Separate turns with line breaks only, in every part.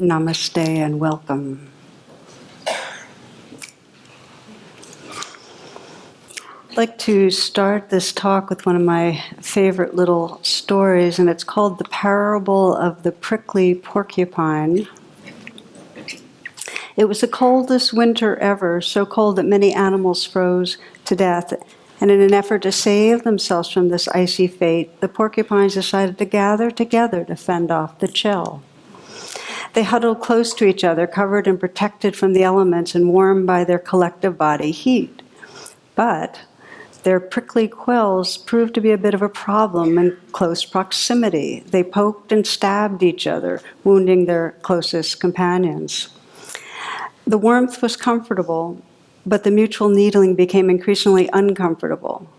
Namaste and welcome. I'd like to start this talk with one of my favorite little stories, and it's called The Parable of the Prickly Porcupine. It was the coldest winter ever, so cold that many animals froze to death. And in an effort to save themselves from this icy fate, the porcupines decided to gather together to fend off the chill. They huddled close to each other, covered and protected from the elements and warmed by their collective body heat. But their prickly quills proved to be a bit of a problem in close proximity. They poked and stabbed each other, wounding their closest companions. The warmth was comfortable, but the mutual needling became increasingly uncomfortable.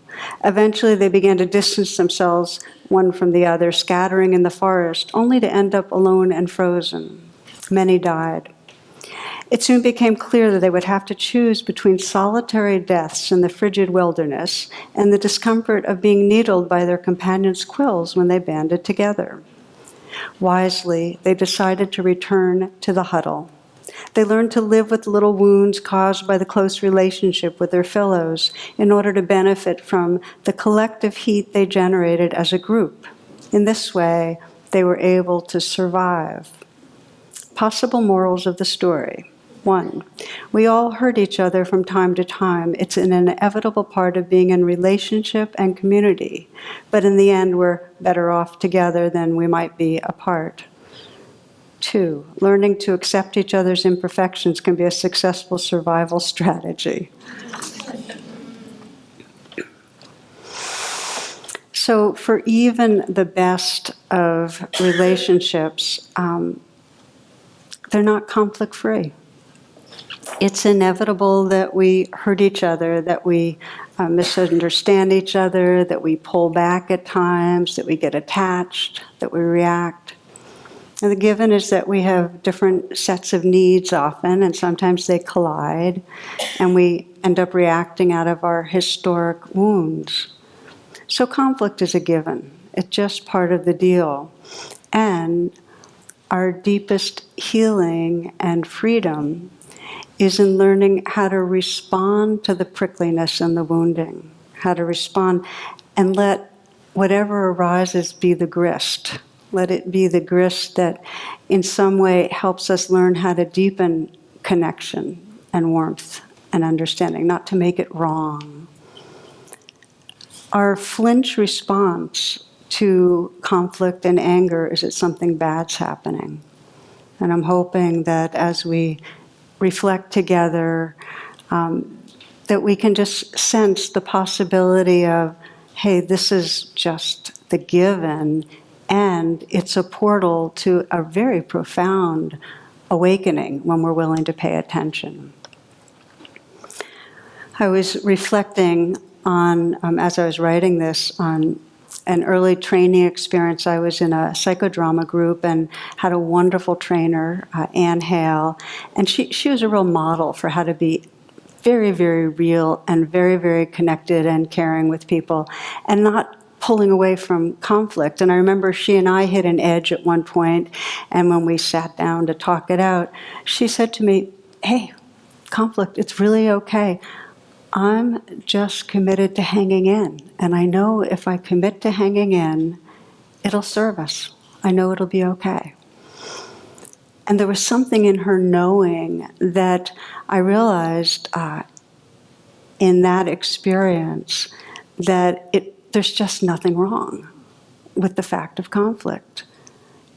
Eventually, they began to distance themselves one from the other, scattering in the forest, only to end up alone and frozen. Many died. It soon became clear that they would have to choose between solitary deaths in the frigid wilderness and the discomfort of being needled by their companions' quills when they banded together. Wisely, they decided to return to the huddle. They learned to live with little wounds caused by the close relationship with their fellows in order to benefit from the collective heat they generated as a group. In this way, they were able to survive. Possible morals of the story. 1, we all hurt each other from time to time. It's an inevitable part of being in relationship and community. But in the end, we're better off together than we might be apart. 2, learning to accept each other's imperfections can be a successful survival strategy. So for even the best of relationships, they're not conflict-free. It's inevitable that we hurt each other, that we misunderstand each other, that we pull back at times, that we get attached, that we react. And the given is that we have different sets of needs often, and sometimes they collide, and we end up reacting out of our historic wounds. So conflict is a given. It's just part of the deal. And our deepest healing and freedom is in learning how to respond to the prickliness and the wounding, how to respond and let whatever arises be the grist. Let it be the grist that in some way helps us learn how to deepen connection and warmth and understanding, not to make it wrong. Our flinch response to conflict and anger is that something bad's happening. And I'm hoping that as we reflect together, that we can just sense the possibility of, hey, this is just the given, and it's a portal to a very profound awakening when we're willing to pay attention. I was reflecting on, as I was writing this, on an early training experience. I was in a psychodrama group and had a wonderful trainer, Ann Hale, and she was a real model for how to be very, very real and very, very connected and caring with people and not pulling away from conflict. And I remember she and I hit an edge at one point, and when we sat down to talk it out, she said to me, hey, conflict, it's really okay. I'm just committed to hanging in. And I know if I commit to hanging in, it'll serve us. I know it'll be okay. And there was something in her knowing that I realized in that experience that there's just nothing wrong with the fact of conflict.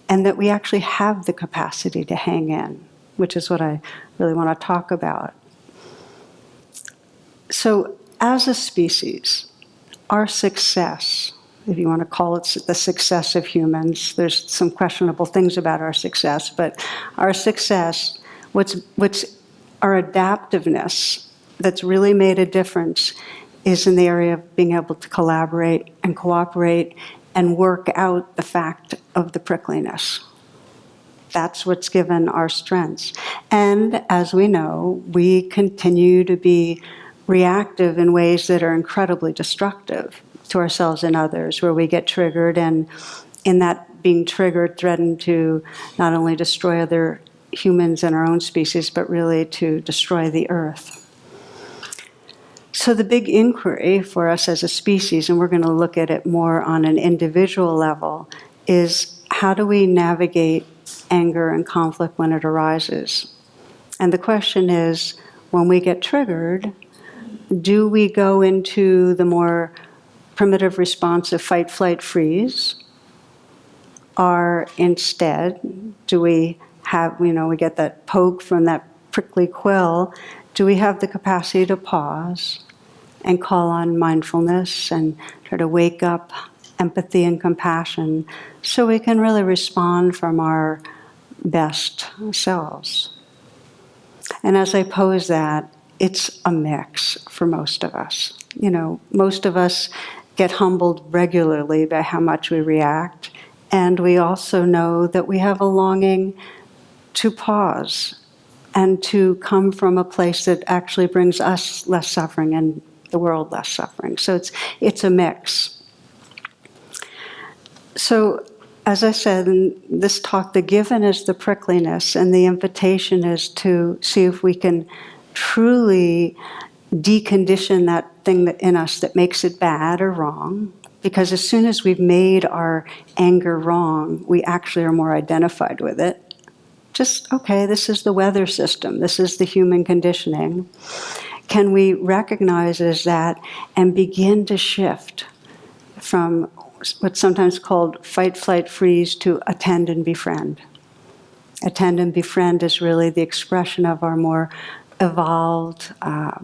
And that we actually have the capacity to hang in, which is what I really want to talk about. So, as a species, our success, if you want to call it the success of humans, there's some questionable things about our success, but our success, what's our adaptiveness that's really made a difference is in the area of being able to collaborate and cooperate and work out the fact of the prickliness. That's what's given our strengths. And as we know, we continue to be reactive in ways that are incredibly destructive to ourselves and others, where we get triggered and in that being triggered threaten to not only destroy other humans and our own species, but really to destroy the earth. So the big inquiry for us as a species, and we're going to look at it more on an individual level, is how do we navigate anger and conflict when it arises? And the question is, when we get triggered, do we go into the more primitive response of fight, flight, freeze? Or instead, do we have, we get that poke from that prickly quill, do we have the capacity to pause and call on mindfulness and try to wake up empathy and compassion so we can really respond from our best selves? And as I pose that, it's a mix for most of us. Most of us get humbled regularly by how much we react, and we also know that we have a longing to pause and to come from a place that actually brings us less suffering and the world less suffering. So it's a mix. So as I said in this talk, the given is the prickliness, and the invitation is to see if we can truly decondition that thing in us that makes it bad or wrong. Because as soon as we've made our anger wrong, we actually are more identified with it. Just, okay, this is the weather system. This is the human conditioning. Can we recognize it as that and begin to shift from what's sometimes called fight, flight, freeze to attend and befriend? Attend and befriend is really the expression of our more evolved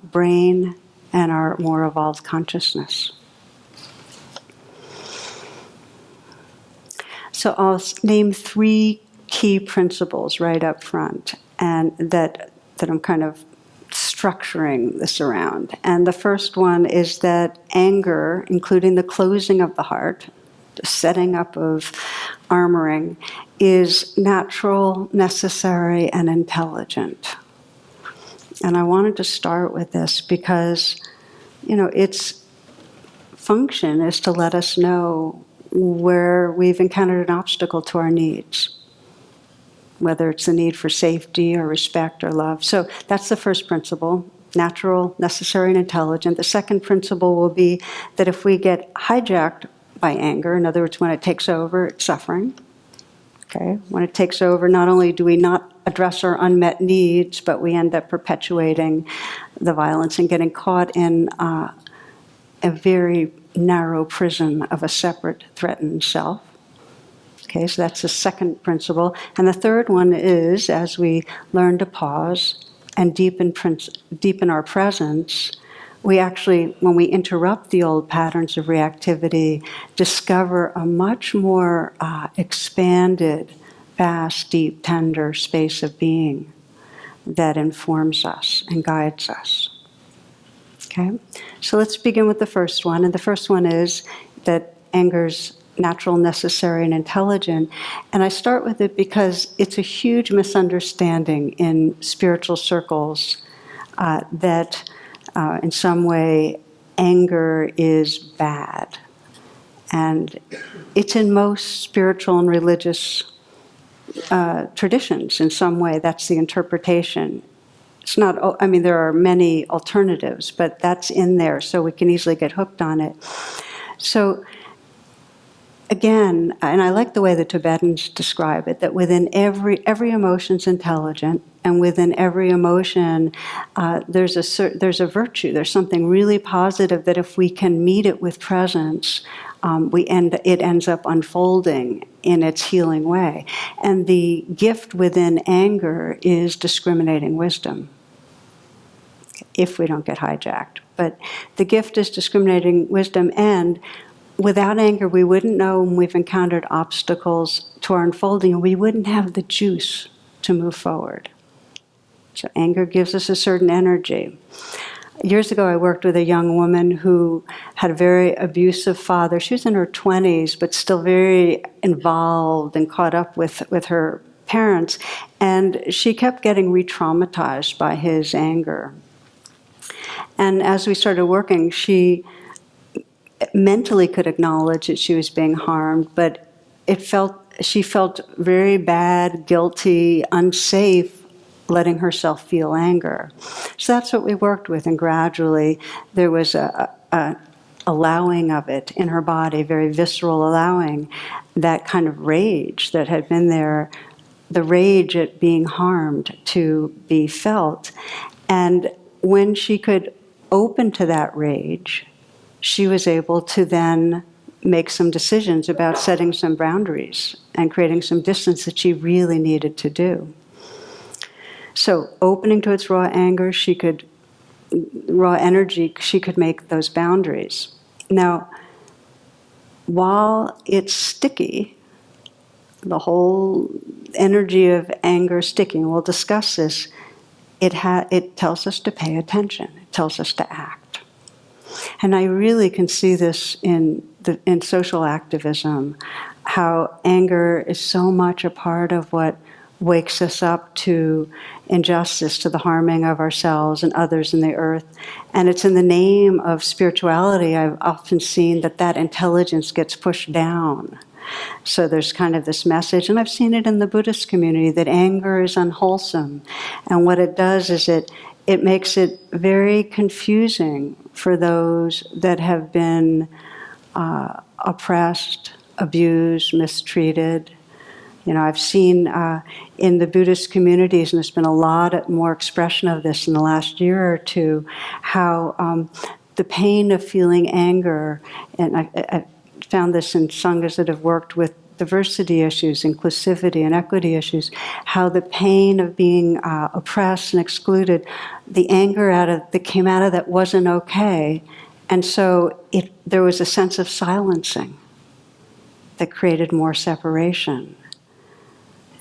brain and our more evolved consciousness. So I'll name 3 key principles right up front, and that I'm kind of structuring this around. And the first one is that anger, including the closing of the heart, the setting up of armoring, is natural, necessary, and intelligent. And I wanted to start with this because, its function is to let us know where we've encountered an obstacle to our needs, whether it's the need for safety or respect or love. So that's the first principle, natural, necessary, and intelligent. The second principle will be that if we get hijacked by anger, in other words, when it takes over, it's suffering. Okay? When it takes over, not only do we not address our unmet needs, but we end up perpetuating the violence and getting caught in a very narrow prison of a separate, threatened self. Okay, so that's the second principle. And the third one is, as we learn to pause and deepen our presence, we actually, when we interrupt the old patterns of reactivity, discover a much more expanded, vast, deep, tender space of being that informs us and guides us. Okay? So let's begin with the first one. And the first one is that anger's natural, necessary, and intelligent. And I start with it because it's a huge misunderstanding in spiritual circles that in some way anger is bad. And it's in most spiritual and religious traditions in some way. That's the interpretation. It's not, there are many alternatives, but that's in there, so we can easily get hooked on it. So again, and I like the way the Tibetans describe it, that within every emotion's intelligent, and within every emotion there's a virtue, there's something really positive that if we can meet it with presence, it ends up unfolding in its healing way. And the gift within anger is discriminating wisdom, if we don't get hijacked. But the gift is discriminating wisdom, and without anger, we wouldn't know when we've encountered obstacles to our unfolding, and we wouldn't have the juice to move forward. So anger gives us a certain energy. Years ago, I worked with a young woman who had a very abusive father. She was in her 20s, but still very involved and caught up with her parents. And she kept getting re-traumatized by his anger. And as we started working, she mentally could acknowledge that she was being harmed, but it felt she felt very bad, guilty, unsafe letting herself feel anger. So that's what we worked with, and gradually there was a allowing of it in her body, very visceral allowing, that kind of rage that had been there, the rage at being harmed, to be felt. And when she could open to that rage, she was able to then make some decisions about setting some boundaries and creating some distance that she really needed to do. So opening to its raw anger, raw energy, she could make those boundaries. Now, while it's sticky, the whole energy of anger sticking, we'll discuss this, it tells us to pay attention. It tells us to act. And I really can see this in social activism, how anger is so much a part of what wakes us up to injustice, to the harming of ourselves and others in the earth. And it's in the name of spirituality, I've often seen that intelligence gets pushed down. So there's kind of this message, and I've seen it in the Buddhist community, that anger is unwholesome. And what it does is it makes it very confusing for those that have been oppressed, abused, mistreated. You know, I've seen in the Buddhist communities, and there's been a lot more expression of this in the last year or two, how the pain of feeling anger, and I found this in sanghas that have worked with diversity issues, inclusivity and equity issues, how the pain of being oppressed and excluded, the anger that came out of that wasn't okay. And so there was a sense of silencing that created more separation.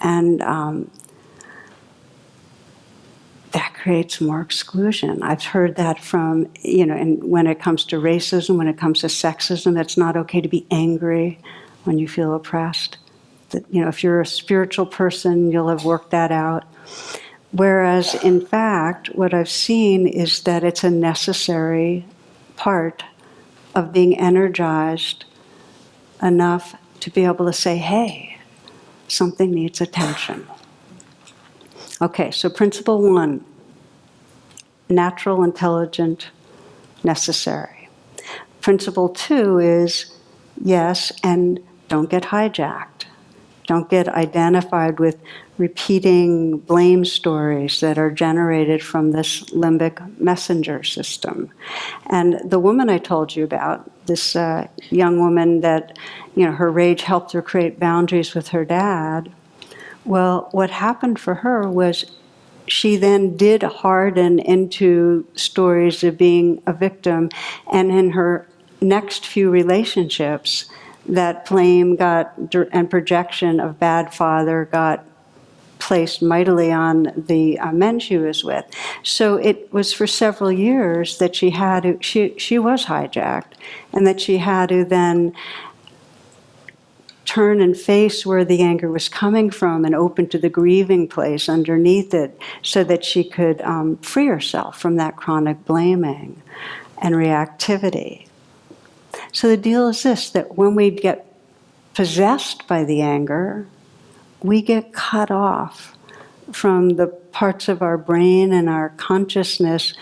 And that creates more exclusion. I've heard that from, and when it comes to racism, when it comes to sexism, it's not okay to be angry when you feel oppressed. That, if you're a spiritual person, you'll have worked that out. Whereas, in fact, what I've seen is that it's a necessary part of being energized enough to be able to say, hey, something needs attention. Okay, so principle 1, natural, intelligent, necessary. Principle 2 is, yes, and don't get hijacked. Don't get identified with repeating blame stories that are generated from this limbic messenger system. And the woman I told you about, this young woman that, her rage helped her create boundaries with her dad. Well, what happened for her was she then did harden into stories of being a victim, and in her next few relationships, that flame and projection of bad father got placed mightily on the men she was with. So it was for several years that she was hijacked, and that she had to then turn and face where the anger was coming from and open to the grieving place underneath it, so that she could free herself from that chronic blaming and reactivity. So the deal is this, that when we get possessed by the anger, we get cut off from the parts of our brain and our consciousness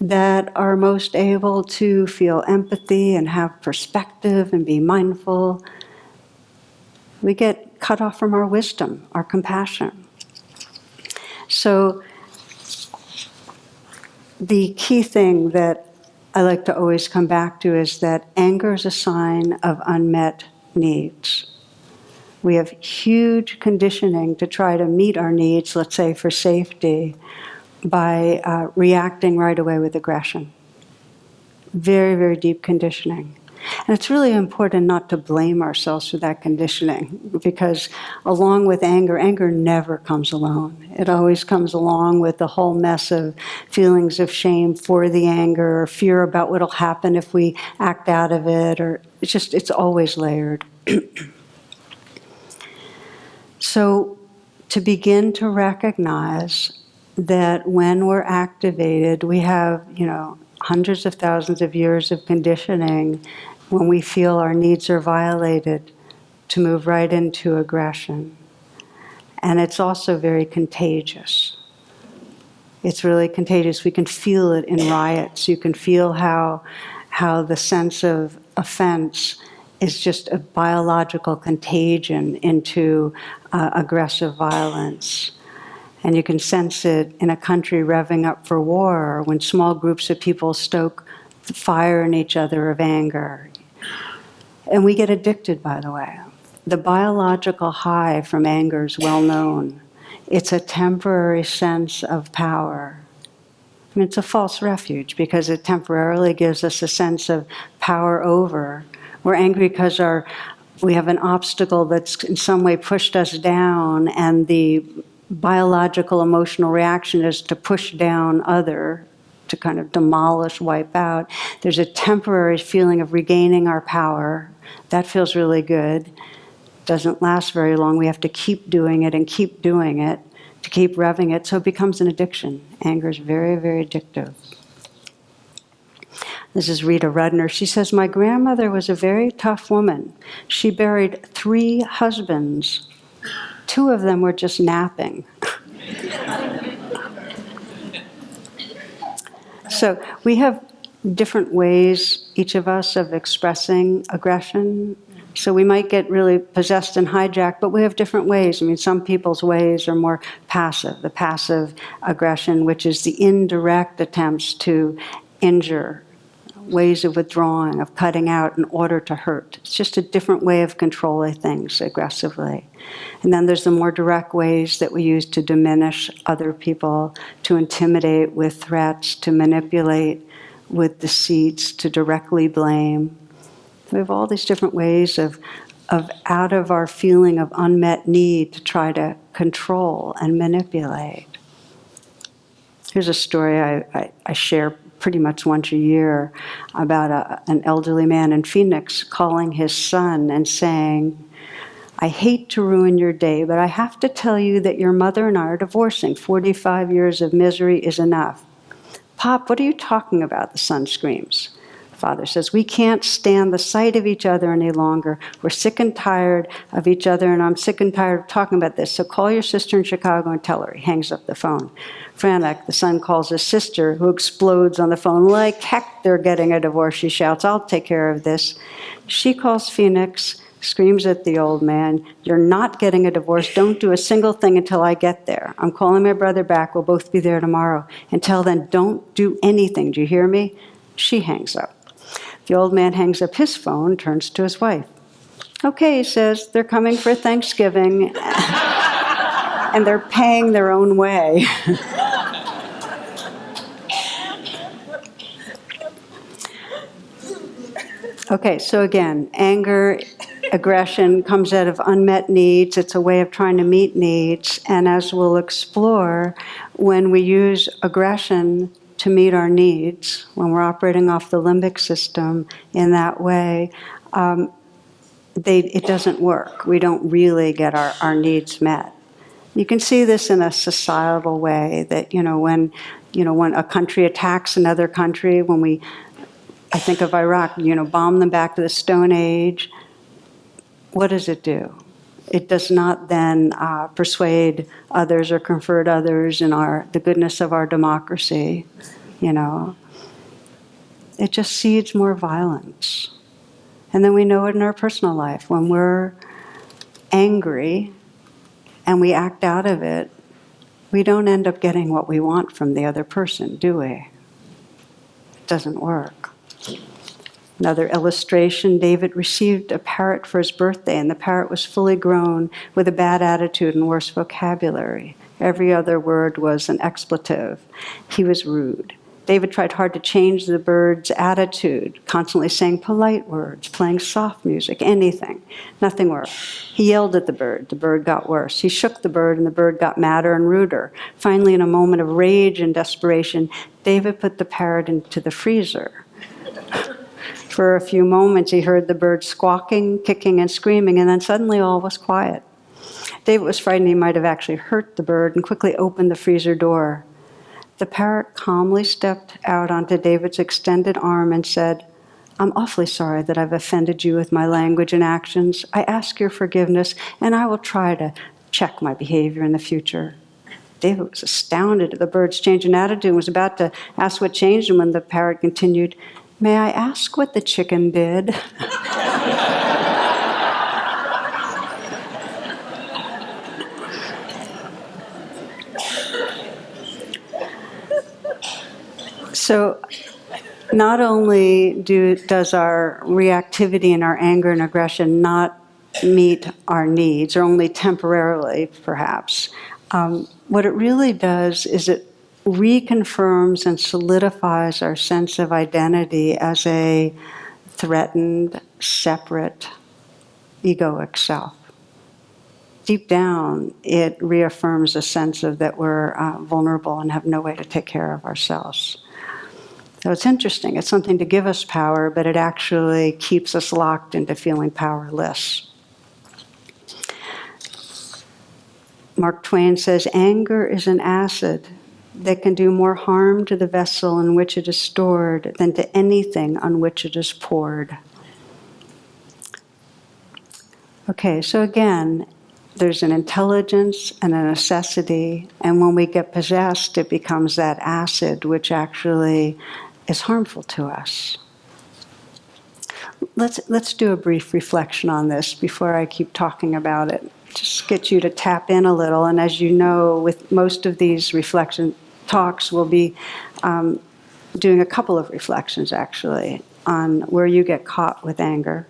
that are most able to feel empathy and have perspective and be mindful. We get cut off from our wisdom, our compassion. So the key thing that I like to always come back to is that anger is a sign of unmet needs. We have huge conditioning to try to meet our needs, let's say for safety, by reacting right away with aggression. Very, very deep conditioning. And it's really important not to blame ourselves for that conditioning, because along with anger, anger never comes alone. It always comes along with the whole mess of feelings of shame for the anger, or fear about what'll happen if we act out of it, or it's always layered. So to begin to recognize that when we're activated, we have, hundreds of thousands of years of conditioning when we feel our needs are violated, to move right into aggression. And it's also very contagious. It's really contagious. We can feel it in riots. You can feel how the sense of offense is just a biological contagion into aggressive violence. And you can sense it in a country revving up for war, or when small groups of people stoke the fire in each other of anger. And we get addicted, by the way. The biological high from anger is well known. It's a temporary sense of power. I mean, it's a false refuge because it temporarily gives us a sense of power over. We're angry because we have an obstacle that's in some way pushed us down, and the biological emotional reaction is to push down other, to kind of demolish, wipe out. There's a temporary feeling of regaining our power. That feels really good. Doesn't last very long. We have to keep doing it and keep doing it to keep revving it, so it becomes an addiction. Anger is very, very addictive. This is Rita Rudner. She says, my grandmother was a very tough woman. She buried 3 husbands. 2 of them were just napping. So we have different ways, each of us, of expressing aggression. So we might get really possessed and hijacked, but we have different ways. I mean, some people's ways are more passive, the passive aggression, which is the indirect attempts to injure, ways of withdrawing, of cutting out in order to hurt. It's just a different way of controlling things aggressively. And then there's the more direct ways that we use to diminish other people, to intimidate with threats, to manipulate with deceits, to directly blame. We have all these different ways of out of our feeling of unmet need to try to control and manipulate. Here's a story I share pretty much once a year about an elderly man in Phoenix calling his son and saying, I hate to ruin your day, but I have to tell you that your mother and I are divorcing. 45 years of misery is enough. Pop, what are you talking about? The son screams. Father says, we can't stand the sight of each other any longer. We're sick and tired of each other, and I'm sick and tired of talking about this. So call your sister in Chicago and tell her. He hangs up the phone. Frantic, the son calls his sister, who explodes on the phone. Like heck, they're getting a divorce, she shouts. I'll take care of this. She calls Phoenix, screams at the old man, you're not getting a divorce. Don't do a single thing until I get there. I'm calling my brother back. We'll both be there tomorrow. Until then, don't do anything. Do you hear me? She hangs up. The old man hangs up his phone, turns to his wife. Okay, he says, they're coming for Thanksgiving, and they're paying their own way. Okay, so again, anger, aggression comes out of unmet needs. It's a way of trying to meet needs. And as we'll explore, when we use aggression to meet our needs, when we're operating off the limbic system in that way, it doesn't work. We don't really get our needs met. You can see this in a societal way that, when a country attacks another country, I think of Iraq, bomb them back to the Stone Age, what does it do? It does not then persuade others or convert others in the goodness of our democracy, It just seeds more violence. And then we know it in our personal life. When we're angry and we act out of it, we don't end up getting what we want from the other person, do we? It doesn't work. Another illustration, David received a parrot for his birthday, and the parrot was fully grown with a bad attitude and worse vocabulary. Every other word was an expletive. He was rude. David tried hard to change the bird's attitude, constantly saying polite words, playing soft music, anything. Nothing worked. He yelled at the bird. The bird got worse. He shook the bird, and the bird got madder and ruder. Finally, in a moment of rage and desperation, David put the parrot into the freezer. For a few moments, he heard the bird squawking, kicking, and screaming, and then suddenly all was quiet. David was frightened he might have actually hurt the bird and quickly opened the freezer door. The parrot calmly stepped out onto David's extended arm and said, I'm awfully sorry that I've offended you with my language and actions. I ask your forgiveness, and I will try to check my behavior in the future. David was astounded at the bird's change in attitude and was about to ask what changed, and when the parrot continued, "May I ask what the chicken did?" So not only does our reactivity and our anger and aggression not meet our needs, or only temporarily perhaps, what it really does is it reconfirms and solidifies our sense of identity as a threatened, separate, egoic self. Deep down, it reaffirms a sense of that we're vulnerable and have no way to take care of ourselves. So it's interesting. It's something to give us power, but it actually keeps us locked into feeling powerless. Mark Twain says, anger is an acid that can do more harm to the vessel in which it is stored than to anything on which it is poured. Okay, so again, there's an intelligence and a necessity, and when we get possessed, it becomes that acid which actually is harmful to us. Let's do a brief reflection on this before I keep talking about it. Just get you to tap in a little, and as you know, with most of these reflection talks, we'll be doing a couple of reflections actually on where you get caught with anger.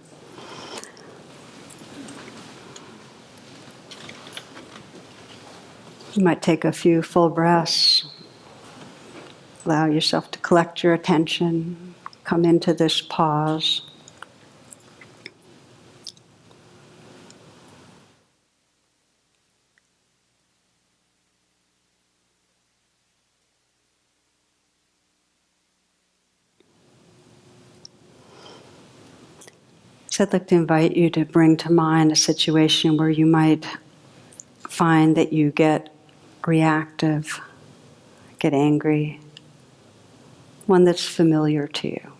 You might take a few full breaths. Allow yourself to collect your attention. Come into this pause. So I'd like to invite you to bring to mind a situation where you might find that you get reactive, get angry, one that's familiar to you.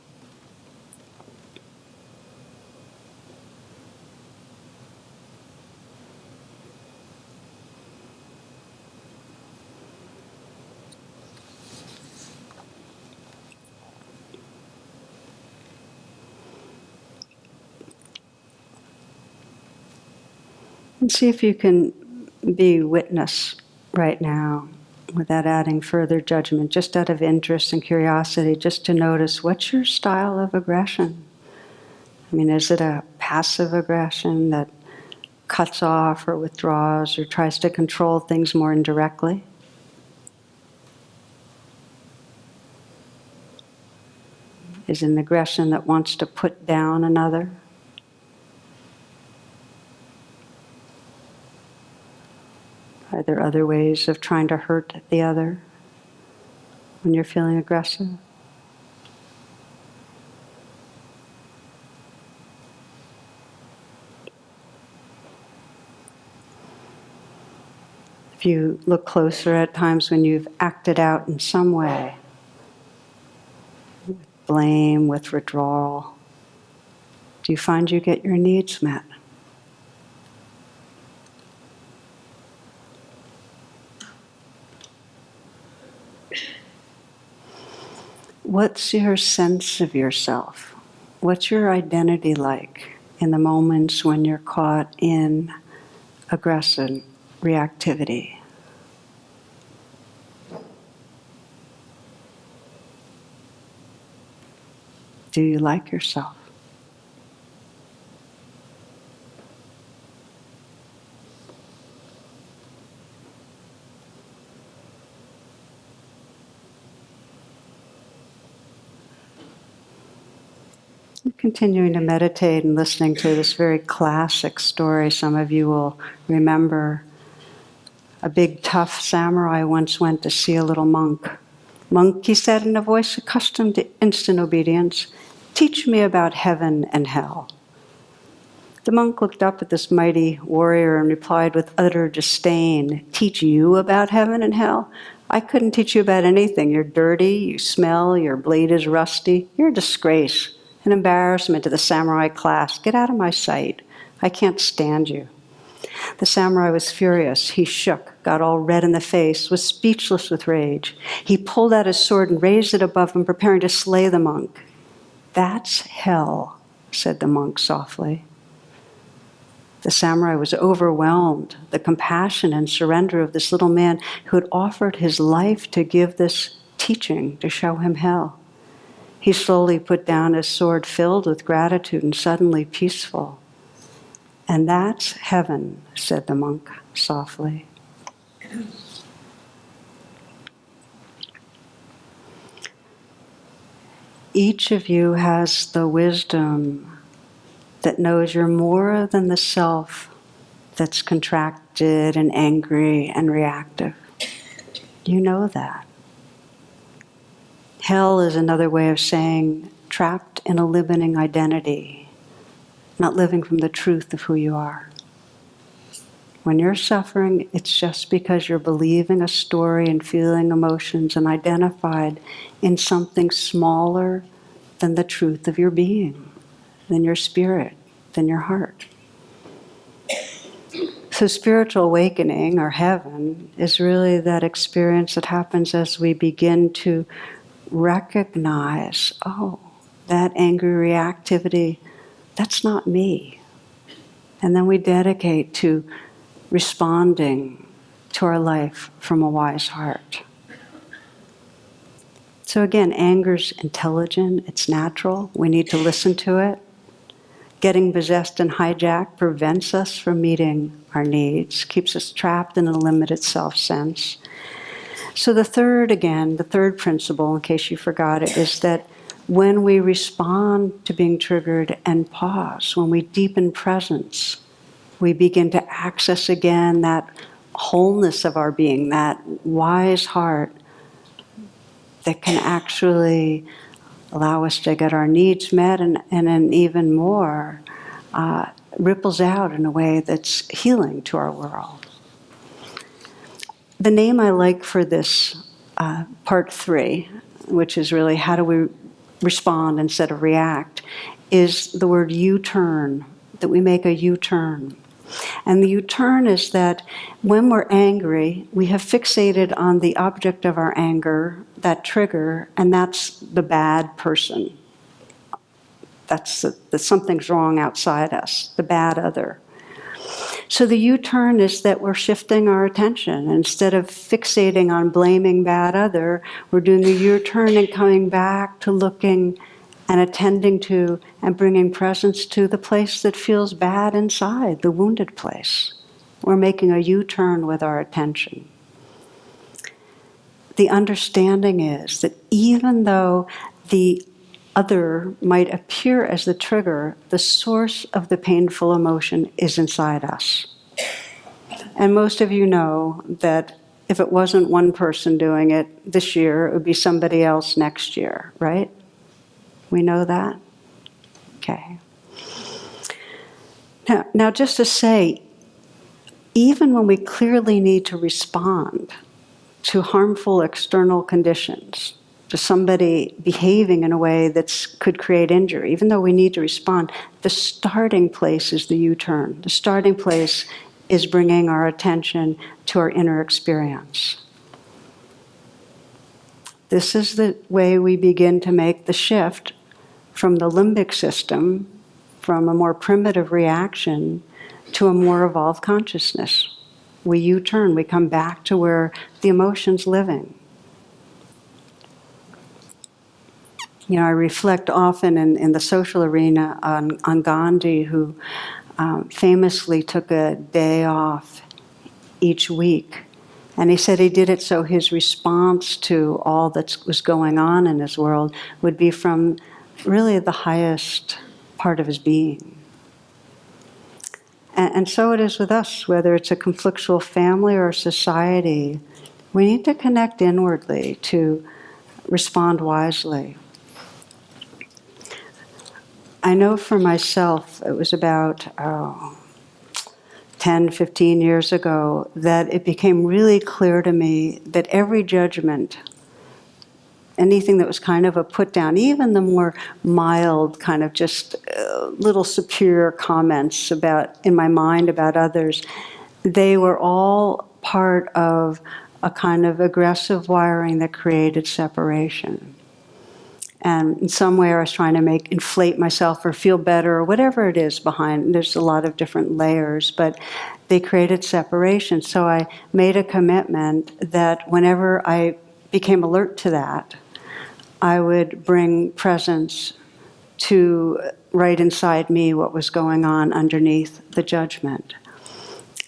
And see if you can be witness right now without adding further judgment, just out of interest and curiosity, just to notice what's your style of aggression. I mean, is it a passive aggression that cuts off or withdraws or tries to control things more indirectly? Is it an aggression that wants to put down another? Are there other ways of trying to hurt the other when you're feeling aggressive? If you look closer at times when you've acted out in some way, with blame, with withdrawal, do you find you get your needs met? What's your sense of yourself? What's your identity like in the moments when you're caught in aggression, reactivity? Do you like yourself? Continuing to meditate and listening to this very classic story some of you will remember. A big, tough samurai once went to see a little monk. "Monk," he said in a voice accustomed to instant obedience, "teach me about heaven and hell." The monk looked up at this mighty warrior and replied with utter disdain, "Teach you about heaven and hell? I couldn't teach you about anything. You're dirty, you smell, your blade is rusty. You're a disgrace. an embarrassment to the samurai class. Get out of my sight. I can't stand you. The samurai was furious. He shook, got all red in the face, was speechless with rage. He pulled out his sword and raised it above him, preparing to slay the monk. That's hell, said the monk softly. The samurai was overwhelmed. The compassion and surrender of this little man who had offered his life to give this teaching, to show him hell. He slowly put down his sword, filled with gratitude and suddenly peaceful. And that's heaven, said the monk softly. Each of you has the wisdom that knows you're more than the self that's contracted and angry and reactive. You know that. Hell is another way of saying trapped in a limiting identity, not living from the truth of who you are. When you're suffering, it's just because you're believing a story and feeling emotions and identified in something smaller than the truth of your being, than your spirit, than your heart. So spiritual awakening, or heaven, is really that experience that happens as we begin to recognize, oh, that angry reactivity, that's not me. And then we dedicate to responding to our life from a wise heart. So again, anger's intelligent, it's natural, we need to listen to it. Getting possessed and hijacked prevents us from meeting our needs, keeps us trapped in a limited self-sense. So the third principle, in case you forgot it, is that when we respond to being triggered and pause, when we deepen presence, we begin to access again that wholeness of our being, that wise heart that can actually allow us to get our needs met and then even more ripples out in a way that's healing to our world. The name I like for this part 3, which is really how do we respond instead of react, is the word U-turn, that we make a U-turn. And the U-turn is that when we're angry, we have fixated on the object of our anger, that trigger, and that's the bad person. That's something's wrong outside us, the bad other. So the U-turn is that we're shifting our attention. Instead of fixating on blaming bad other, we're doing the U-turn and coming back to looking and attending to and bringing presence to the place that feels bad inside, the wounded place. We're making a U-turn with our attention. The understanding is that even though the other might appear as the trigger, the source of the painful emotion is inside us. And most of you know that if it wasn't one person doing it this year, it would be somebody else next year, right? We know that? Okay. Now just to say, even when we clearly need to respond to harmful external conditions, to somebody behaving in a way that could create injury, even though we need to respond, the starting place is the U-turn. The starting place is bringing our attention to our inner experience. This is the way we begin to make the shift from the limbic system, from a more primitive reaction, to a more evolved consciousness. We U-turn, we come back to where the emotion's living. You know, I reflect often in the social arena on Gandhi, who famously took a day off each week. And he said he did it so his response to all that was going on in his world would be from really the highest part of his being. And so it is with us, whether it's a conflictual family or a society. We need to connect inwardly to respond wisely. I know for myself, it was about 10, 15 years ago, that it became really clear to me that every judgment anything that was kind of a put down, even the more mild kind of just little superior comments in my mind about others, they were all part of a kind of aggressive wiring that created separation. And in some way I was trying to inflate myself or feel better or whatever it is behind. There's a lot of different layers, but they created separation. So I made a commitment that whenever I became alert to that, I would bring presence to right inside me what was going on underneath the judgment.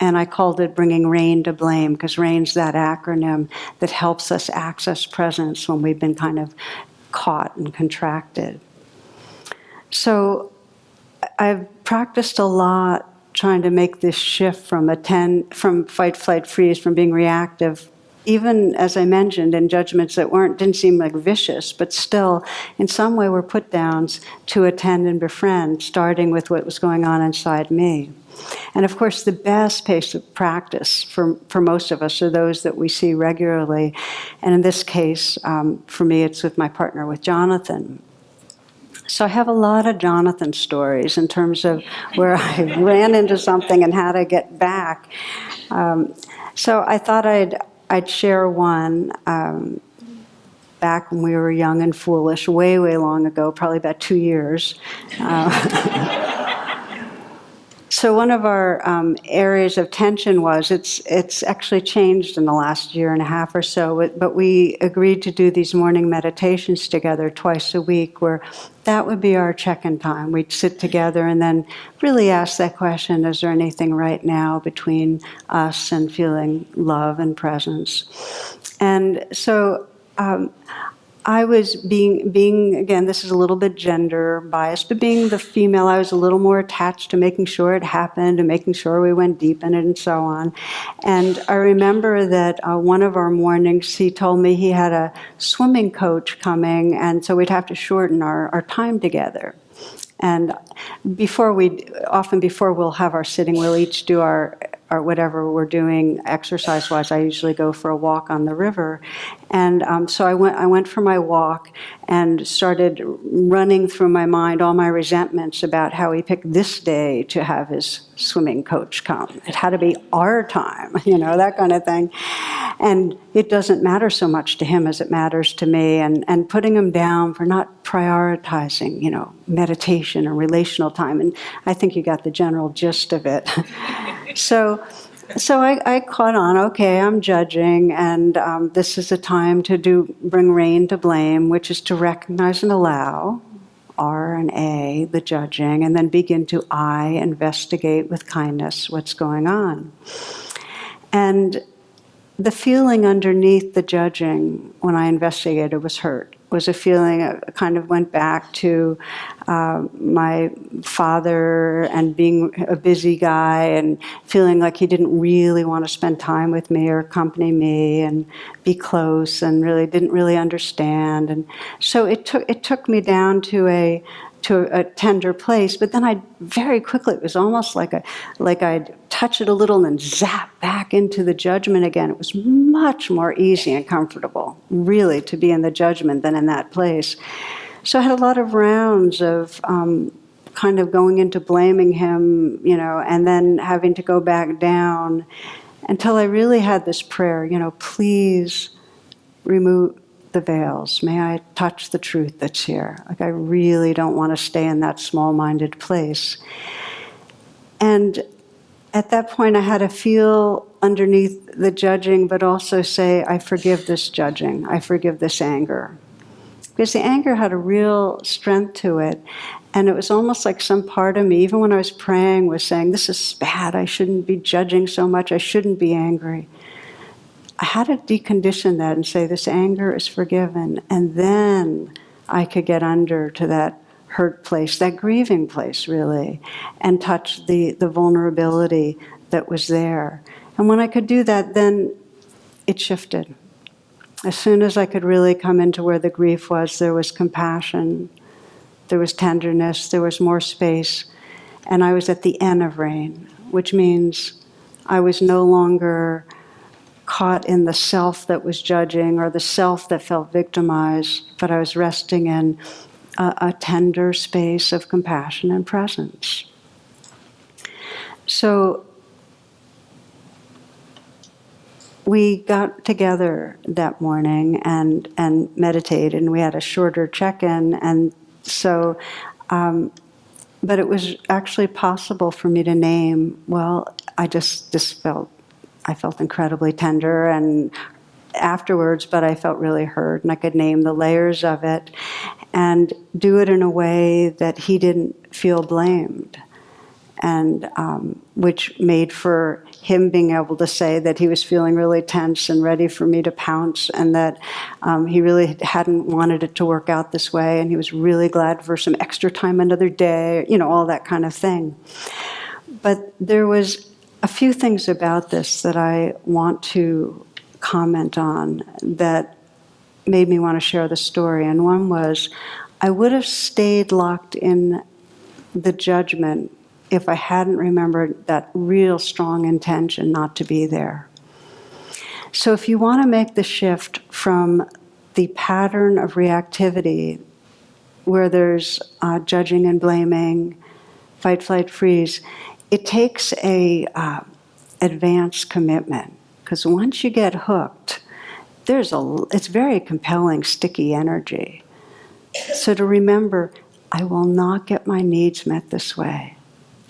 And I called it bringing rain to blame, because rain's that acronym that helps us access presence when we've been kind of caught and contracted. So I've practiced a lot trying to make this shift from fight, flight, freeze, from being reactive, even as I mentioned, in judgments that didn't seem like vicious, but still in some way were put downs, to attend and befriend, starting with what was going on inside me. And of course, the best pace of practice for most of us are those that we see regularly. And in this case, for me, it's with my partner, with Jonathan. So I have a lot of Jonathan stories in terms of where I ran into something and how to get back. So I thought I'd share one back when we were young and foolish, way, way long ago, probably about 2 years. So one of our areas of tension was, it's actually changed in the last year and a half or so, but we agreed to do these morning meditations together twice a week, where that would be our check-in time. We'd sit together and then really ask that question, is there anything right now between us and feeling love and presence? And so I was being, again, this is a little bit gender biased, but being the female, I was a little more attached to making sure it happened and making sure we went deep in it and so on. And I remember that one of our mornings, he told me he had a swimming coach coming, and so we'd have to shorten our time together. And before we'll have our sitting, we'll each do our whatever we're doing exercise-wise. I usually go for a walk on the river. And so I went for my walk and started running through my mind all my resentments about how he picked this day to have his swimming coach come. It had to be our time, that kind of thing. And it doesn't matter so much to him as it matters to me, and putting him down for not prioritizing, meditation or relational time. And I think you got the general gist of it. So I caught on, okay, I'm judging, and this is a time to bring rain to blame, which is to recognize and allow, R and A, the judging, and then begin to I, investigate with kindness what's going on. And the feeling underneath the judging when I investigated was hurt. Was a feeling, kind of went back to my father and being a busy guy and feeling like he didn't really want to spend time with me or accompany me and be close, and really didn't really understand. And so it took me down to a tender place, but then very quickly, it was almost like I'd touch it a little and then zap back into the judgment again. It was much more easy and comfortable, really, to be in the judgment than in that place. So I had a lot of rounds of kind of going into blaming him, and then having to go back down until I really had this prayer, please remove the veils. May I touch the truth that's here? Like, I really don't want to stay in that small-minded place. And at that point, I had to feel underneath the judging, but also say, I forgive this judging. I forgive this anger. Because the anger had a real strength to it. And it was almost like some part of me, even when I was praying, was saying, this is bad. I shouldn't be judging so much. I shouldn't be angry. I had to decondition that and say, this anger is forgiven. And then I could get under to that hurt place, that grieving place, really, and touch the vulnerability that was there. And when I could do that, then it shifted. As soon as I could really come into where the grief was, there was compassion, there was tenderness, there was more space, and I was at the N of rain, which means I was no longer caught in the self that was judging or the self that felt victimized, but I was resting in a tender space of compassion and presence. So we got together that morning and meditated, and we had a shorter check-in, and so, but it was actually possible for me to name, well, I felt incredibly tender and afterwards, but I felt really heard, and I could name the layers of it and do it in a way that he didn't feel blamed, and which made for him being able to say that he was feeling really tense and ready for me to pounce, and that he really hadn't wanted it to work out this way, and he was really glad for some extra time another day, all that kind of thing. But there was a few things about this that I want to comment on that made me want to share the story. And one was, I would have stayed locked in the judgment if I hadn't remembered that real strong intention not to be there. So if you want to make the shift from the pattern of reactivity, where there's judging and blaming, fight, flight, freeze, it takes a advanced commitment. Because once you get hooked, it's very compelling, sticky energy. So to remember, I will not get my needs met this way.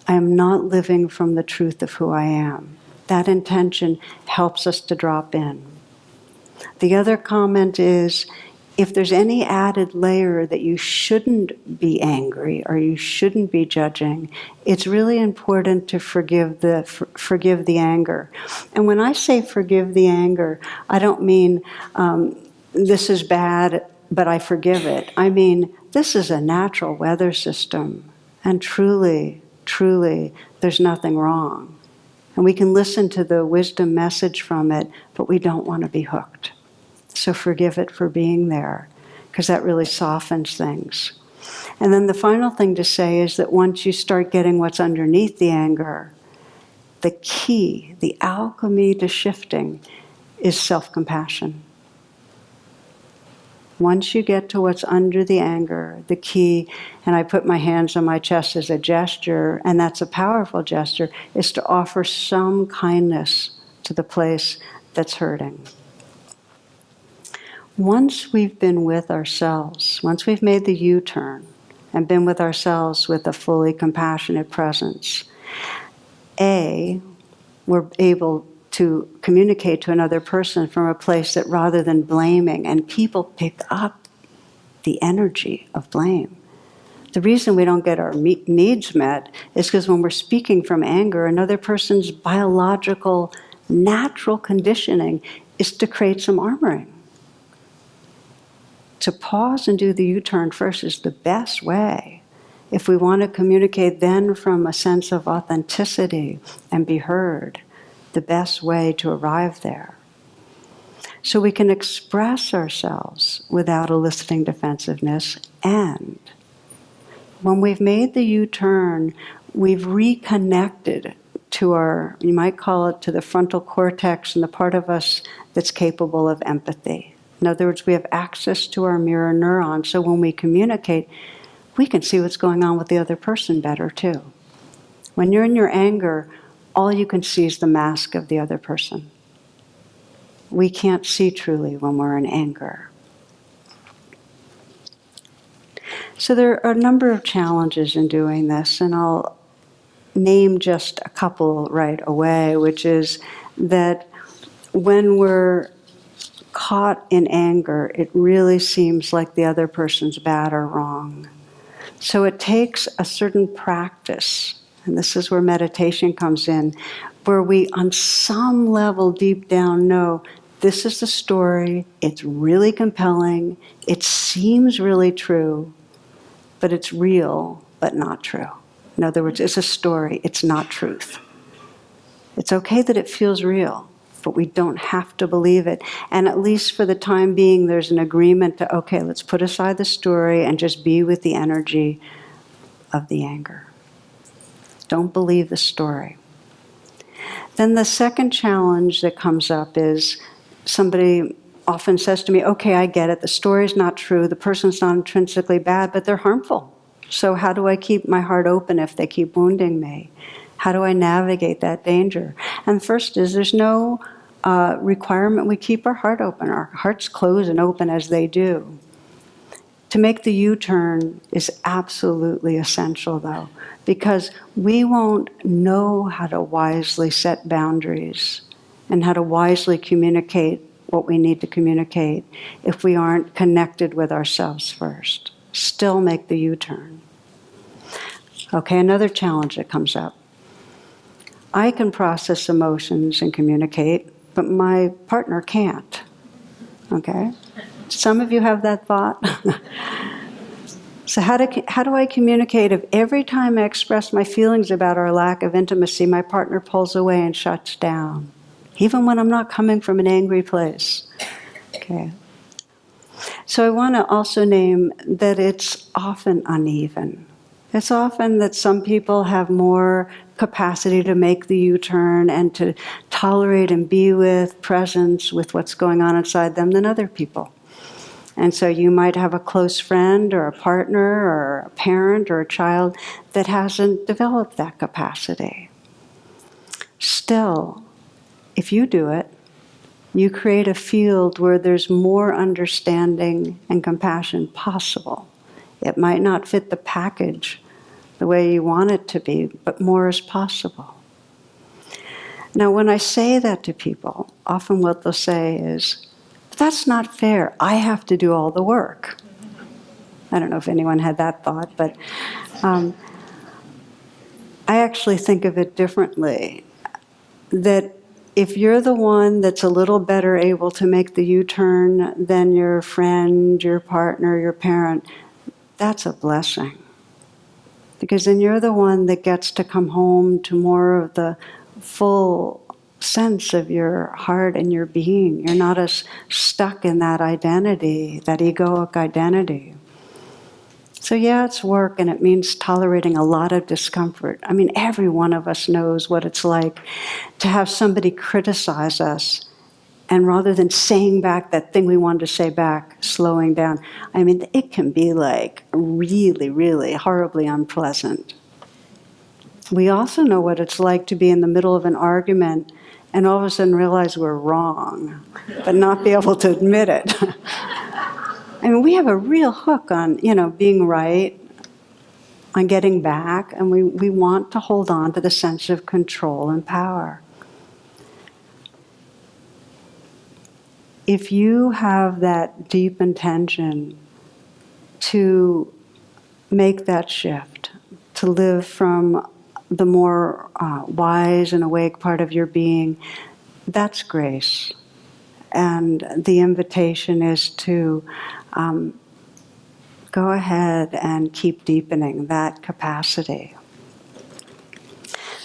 I am not living from the truth of who I am. That intention helps us to drop in. The other comment is, if there's any added layer that you shouldn't be angry or you shouldn't be judging, it's really important to forgive the anger. And when I say forgive the anger, I don't mean this is bad, but I forgive it. I mean, this is a natural weather system, and truly, there's nothing wrong. And we can listen to the wisdom message from it, but we don't want to be hooked. So forgive it for being there, because that really softens things. And then the final thing to say is that once you start getting what's underneath the anger, the key, the alchemy to shifting, is self-compassion. Once you get to what's under the anger, the key, and I put my hands on my chest as a gesture, and that's a powerful gesture, is to offer some kindness to the place that's hurting. Once we've been with ourselves, once we've made the U-turn and been with ourselves with a fully compassionate presence, we're able to communicate to another person from a place that rather than blaming, and people pick up the energy of blame. The reason we don't get our needs met is because when we're speaking from anger, another person's biological, natural conditioning is to create some armoring. To pause and do the U-turn first is the best way. If we want to communicate then from a sense of authenticity and be heard, the best way to arrive there. So we can express ourselves without eliciting defensiveness, and when we've made the U-turn, we've reconnected to our, you might call it, to the frontal cortex and the part of us that's capable of empathy. In other words, we have access to our mirror neuron, so when we communicate, we can see what's going on with the other person better too. When you're in your anger, all you can see is the mask of the other person. We can't see truly when we're in anger. So there are a number of challenges in doing this, and I'll name just a couple right away, which is that when we're caught in anger, it really seems like the other person's bad or wrong. So it takes a certain practice, and this is where meditation comes in, where we on some level deep down know this is the story, it's really compelling, it seems really true, but it's real, but not true. In other words, it's a story, it's not truth. It's okay that it feels real, but we don't have to believe it. And at least for the time being, there's an agreement to, okay, let's put aside the story and just be with the energy of the anger. Don't believe the story. Then the second challenge that comes up is somebody often says to me, okay, I get it, the story's not true, the person's not intrinsically bad, but they're harmful. So how do I keep my heart open if they keep wounding me? How do I navigate that danger? And first is there's no requirement we keep our heart open. Our hearts close and open as they do. To make the U-turn is absolutely essential, though, because we won't know how to wisely set boundaries and how to wisely communicate what we need to communicate if we aren't connected with ourselves first. Still make the U-turn. Okay, another challenge that comes up. I can process emotions and communicate, but my partner can't. Okay? Some of you have that thought. So how do I communicate if every time I express my feelings about our lack of intimacy, my partner pulls away and shuts down, even when I'm not coming from an angry place? Okay. So I want to also name that it's often uneven. It's often that some people have more capacity to make the U-turn and to tolerate and be with presence with what's going on inside them than other people. And so you might have a close friend or a partner or a parent or a child that hasn't developed that capacity. Still, if you do it, you create a field where there's more understanding and compassion possible. It might not fit the package the way you want it to be, but more is possible. Now, when I say that to people, often what they'll say is, that's not fair. I have to do all the work. I don't know if anyone had that thought, but I actually think of it differently. That if you're the one that's a little better able to make the U-turn than your friend, your partner, your parent, that's a blessing. Because then you're the one that gets to come home to more of the full sense of your heart and your being. You're not as stuck in that identity, that egoic identity. So yeah, it's work, and it means tolerating a lot of discomfort. I mean, every one of us knows what it's like to have somebody criticize us, and rather than saying back that thing we wanted to say back, slowing down. I mean, it can be like really, really horribly unpleasant. We also know what it's like to be in the middle of an argument and all of a sudden realize we're wrong, but not be able to admit it. I mean, we have a real hook on, being right, on getting back, and we want to hold on to the sense of control and power. If you have that deep intention to make that shift, to live from the more wise and awake part of your being, that's grace. And the invitation is to go ahead and keep deepening that capacity.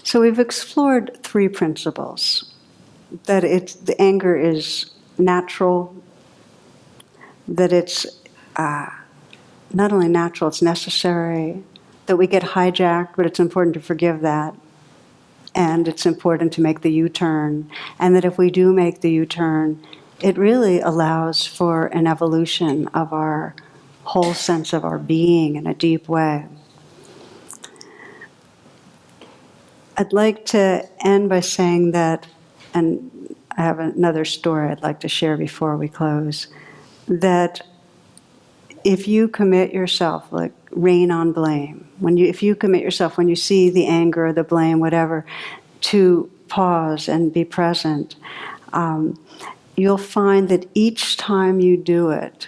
So we've explored three principles. That the anger is natural, that it's not only natural, it's necessary, that we get hijacked, but it's important to forgive that. And it's important to make the U-turn. And that if we do make the U-turn, it really allows for an evolution of our whole sense of our being in a deep way. I'd like to end by saying that, and I have another story I'd like to share before we close, that if you commit yourself, like rain on blame, if you commit yourself when you see the anger or the blame, whatever, to pause and be present, you'll find that each time you do it,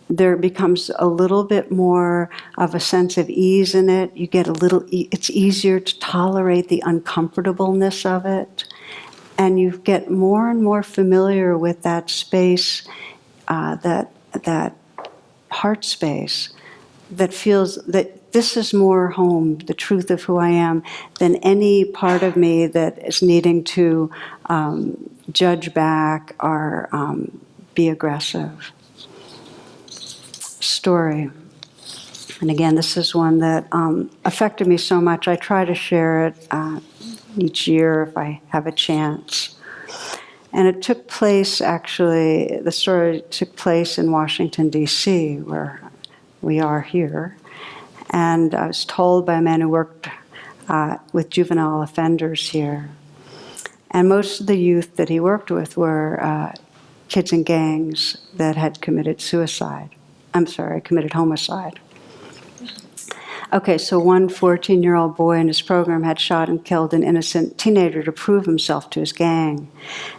there becomes a little bit more of a sense of ease in it. You get it's easier to tolerate the uncomfortableness of it. And you get more and more familiar with that space, that heart space, that feels that this is more home, the truth of who I am, than any part of me that is needing to judge back or be aggressive. Story. And again, this is one that affected me so much. I try to share it each year if I have a chance. And it took place, actually, the story took place in Washington, D.C., where we are here. And I was told by a man who worked with juvenile offenders here. And most of the youth that he worked with were kids in gangs that had committed committed homicide. Okay, so one 14-year-old boy in his program had shot and killed an innocent teenager to prove himself to his gang.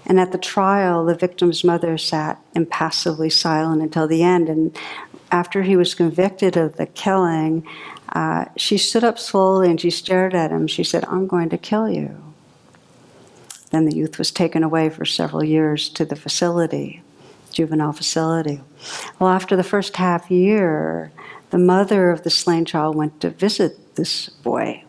And at the trial, the victim's mother sat impassively silent until the end. And after he was convicted of the killing, she stood up slowly and she stared at him. She said, "I'm going to kill you." Then the youth was taken away for several years to the facility, juvenile facility. Well, after the first half year, the mother of the slain child went to visit this boy.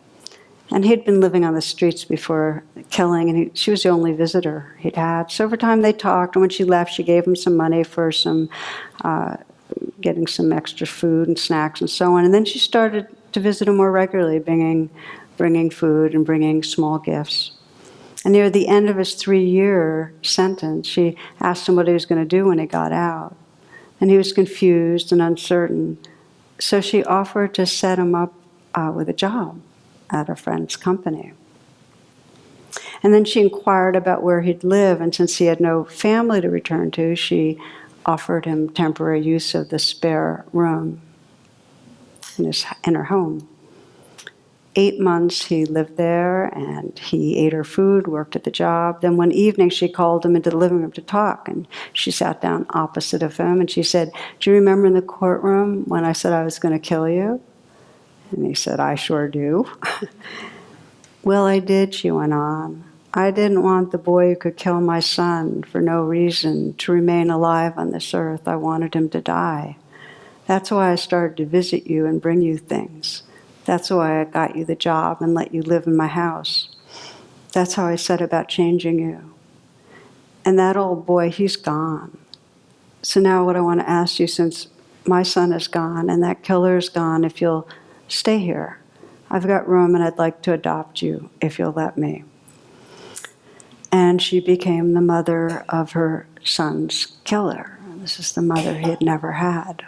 And he'd been living on the streets before the killing, and she was the only visitor he'd had. So over time they talked, and when she left, she gave him some money for getting some extra food and snacks and so on. And then she started to visit him more regularly, bringing food and bringing small gifts. And near the end of his 3-year sentence, she asked him what he was going to do when he got out. And he was confused and uncertain. So she offered to set him up with a job at a friend's company. And then she inquired about where he'd live, and since he had no family to return to, she offered him temporary use of the spare room in her home. 8 months he lived there, and he ate her food, worked at the job. Then one evening she called him into the living room to talk, and she sat down opposite of him, and she said, "Do you remember in the courtroom when I said I was going to kill you?" And he said, "I sure do." "Well, I did," she went on. "I didn't want the boy who could kill my son for no reason to remain alive on this earth. I wanted him to die. That's why I started to visit you and bring you things. That's why I got you the job and let you live in my house. That's how I set about changing you. And that old boy, he's gone. So now what I want to ask you, since my son is gone and that killer is gone, if you'll stay here. I've got room and I'd like to adopt you, if you'll let me." And she became the mother of her son's killer. This is the mother he had never had.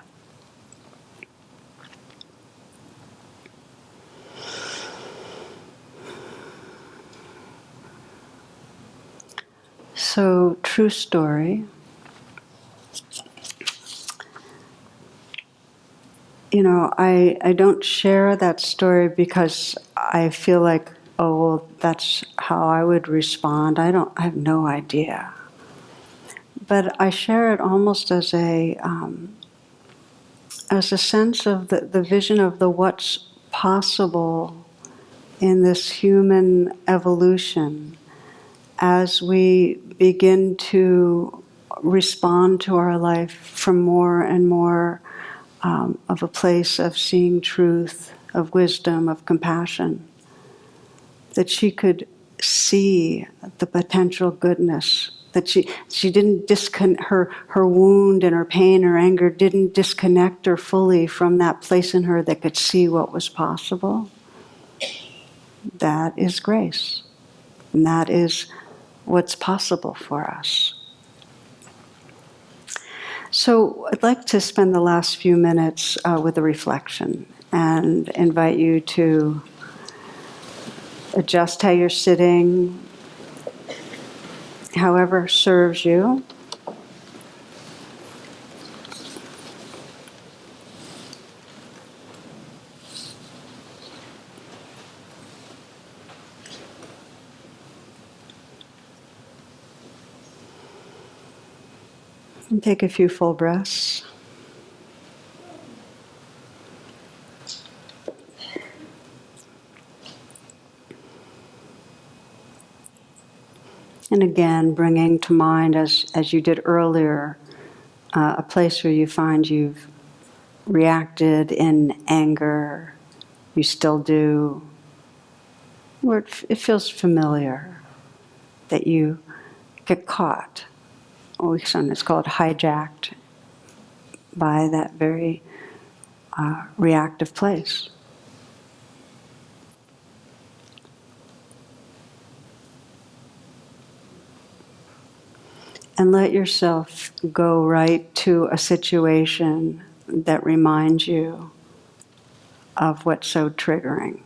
So, true story. You know, I don't share that story because I feel like, oh, well, that's how I would respond. I have no idea. But I share it almost as a sense of the vision of the what's possible in this human evolution as we begin to respond to our life from more and more of a place of seeing truth, of wisdom, of compassion, that she could see the potential goodness, that she didn't her wound and her pain, her anger didn't disconnect her fully from that place in her that could see what was possible. That is grace. And that is what's possible for us. So I'd like to spend the last few minutes with a reflection and invite you to adjust how you're sitting, however serves you. And take a few full breaths. And again, bringing to mind, as you did earlier, a place where you find you've reacted in anger, you still do, where it feels familiar, that you get caught. Or sometimes it's called hijacked by that very reactive place. And let yourself go right to a situation that reminds you of what's so triggering,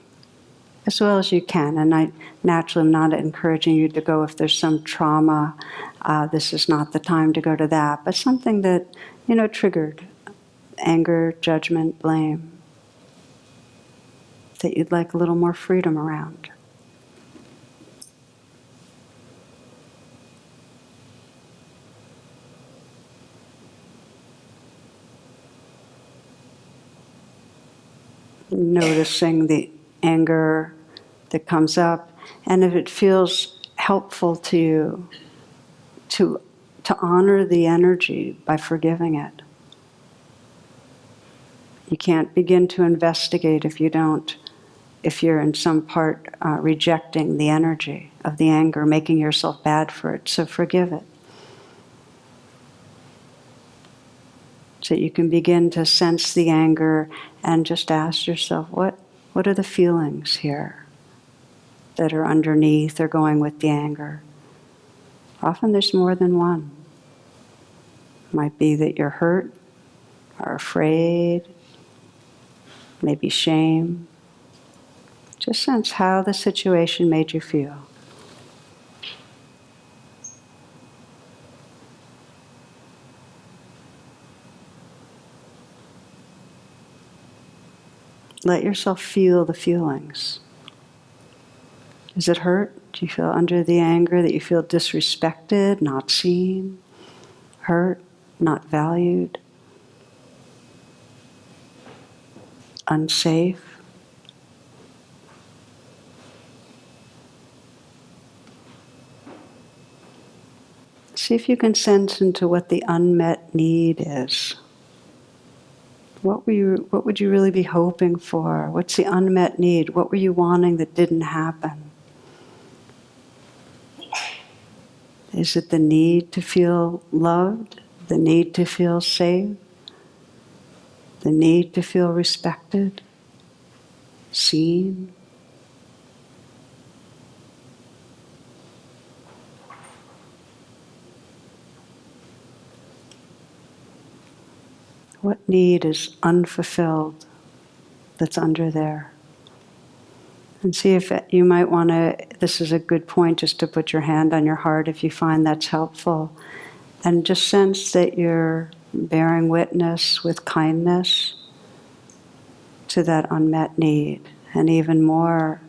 as well as you can. And I naturally am not encouraging you to go if there's some trauma. This is not the time to go to that. But something that, triggered anger, judgment, blame, that you'd like a little more freedom around. Noticing the anger that comes up, and if it feels helpful to you to honor the energy by forgiving it. You can't begin to investigate if you're in some part rejecting the energy of the anger, making yourself bad for it. So forgive it. So you can begin to sense the anger and just ask yourself, what are the feelings here that are underneath or going with the anger? Often there's more than one. It might be that you're hurt or afraid, maybe shame. Just sense how the situation made you feel. Let yourself feel the feelings. Is it hurt? Do you feel under the anger that you feel disrespected, not seen, hurt, not valued, unsafe? See if you can sense into what the unmet need is. What would you really be hoping for? What's the unmet need? What were you wanting that didn't happen? Is it the need to feel loved? The need to feel safe? The need to feel respected? Seen? What need is unfulfilled that's under there? And see if you might want to, this is a good point just to put your hand on your heart if you find that's helpful. And just sense that you're bearing witness with kindness to that unmet need. And even more,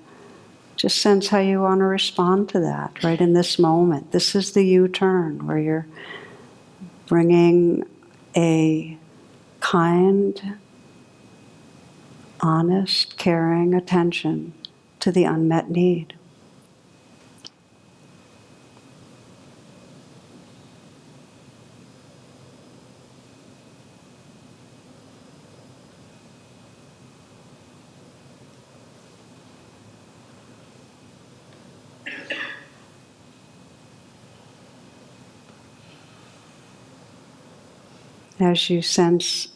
just sense how you want to respond to that right in this moment. This is the U-turn where you're bringing a kind, honest, caring attention to the unmet need. As you sense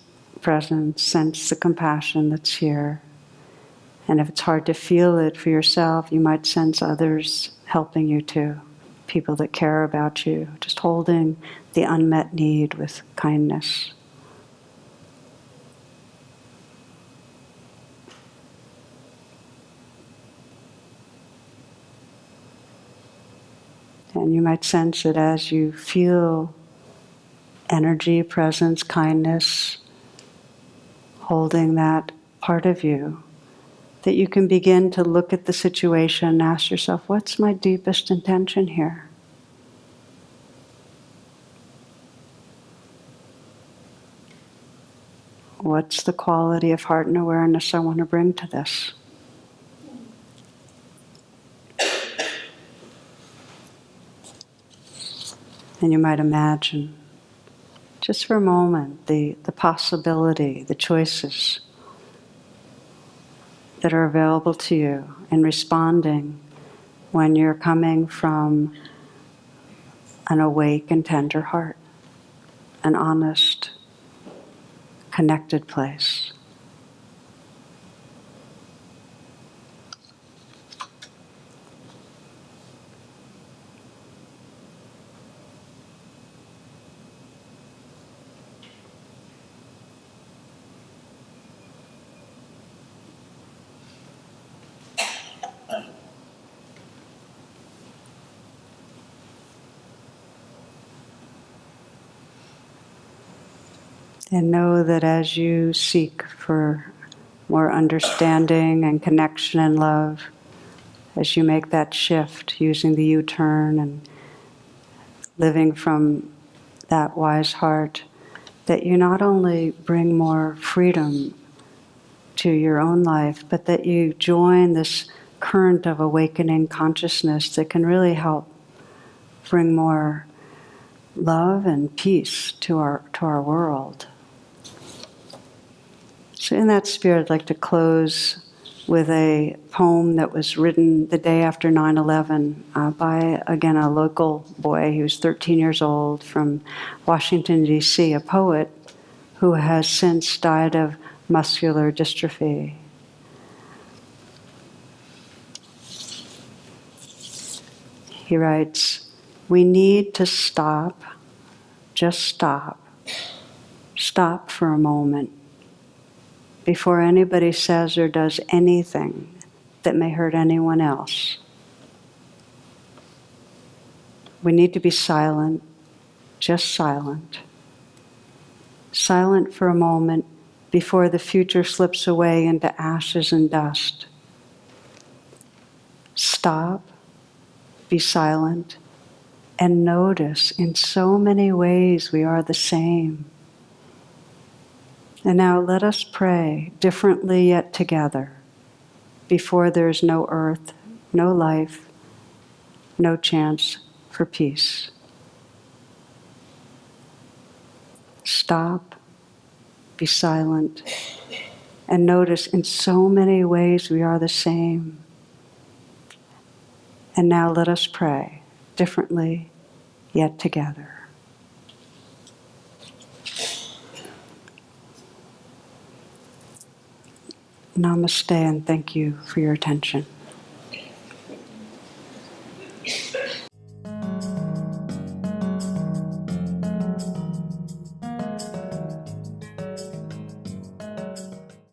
presence, sense the compassion that's here. And if it's hard to feel it for yourself, you might sense others helping you too. People that care about you, just holding the unmet need with kindness. And you might sense it as you feel energy, presence, kindness, holding that part of you, that you can begin to look at the situation and ask yourself, what's my deepest intention here? What's the quality of heart and awareness I want to bring to this? And you might imagine, just for a moment, the possibility, the choices that are available to you in responding when you're coming from an awake and tender heart, an honest, connected place. And know that as you seek for more understanding and connection and love, as you make that shift using the U-turn and living from that wise heart, that you not only bring more freedom to your own life, but that you join this current of awakening consciousness that can really help bring more love and peace to our world. So in that spirit, I'd like to close with a poem that was written the day after 9/11 by, again, a local boy. He was 13 years old from Washington, D.C., a poet who has since died of muscular dystrophy. He writes, "We need to stop, just stop for a moment before anybody says or does anything that may hurt anyone else. We need to be silent, just silent. Silent for a moment before the future slips away into ashes and dust. Stop, be silent, and notice in so many ways we are the same. And now let us pray differently yet together, before there is no earth, no life, no chance for peace. Stop, be silent, and notice in so many ways we are the same. And now let us pray differently yet together." Namaste, and thank you for your attention.